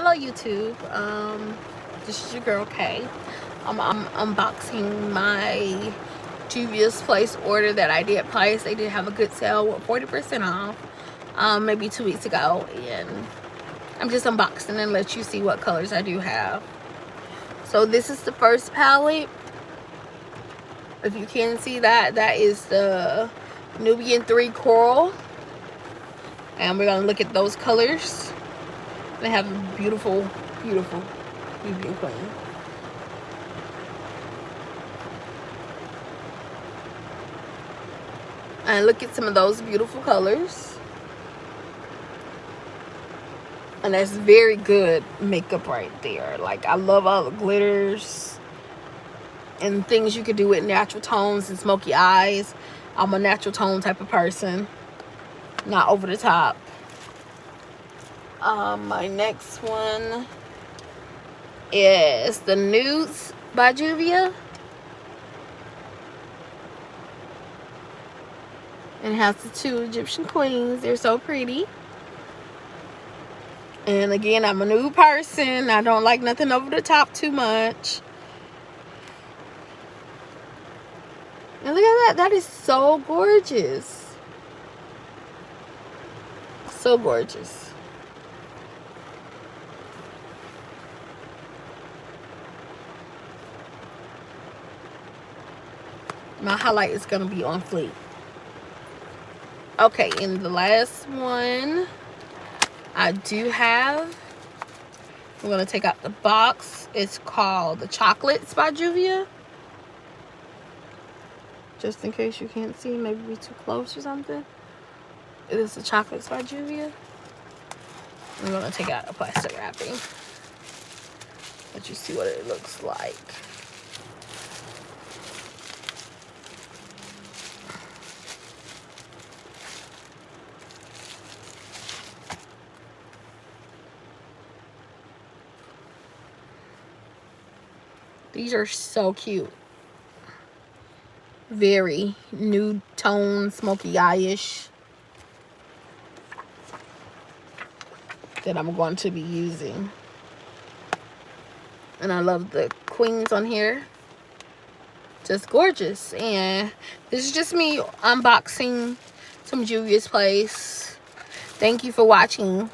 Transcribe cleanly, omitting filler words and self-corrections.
Hello YouTube. This is your girl Kay. I'm unboxing my Juvia's Place order that I did place. They did have a good sale with 40% off maybe 2 weeks ago, and I'm just unboxing and let you see what colors I do have. So this is the first palette. If you can see that, that is the Nubian 3 Coral, and we're gonna look at those colors. They have a beautiful, beautiful Nubian queen. And look at some of those beautiful colors. And that's very good makeup right there. Like, I love all the glitters and things you could do with natural tones and smoky eyes. I'm a natural tone type of person, not over the top. My next one is the Nudes by Juvia. And it has the 2 Egyptian queens. They're so pretty. And again, I'm a nude person. I don't like nothing over the top too much. And look at that. That is so gorgeous. So gorgeous. My highlight is going to be on fleek. Okay, and the last one I do have, I'm going to take out the box. It's called the Chocolates by Juvia. Just in case you can't see, maybe be too close or something. It is the Chocolates by Juvia. I'm going to take out a plastic wrapping. Let you see what it looks like. These are so cute. Very nude tone, smoky eye-ish that I'm going to be using. And I love the queens on here. Just gorgeous. And this is just me unboxing some Juvia's Place. Thank you for watching.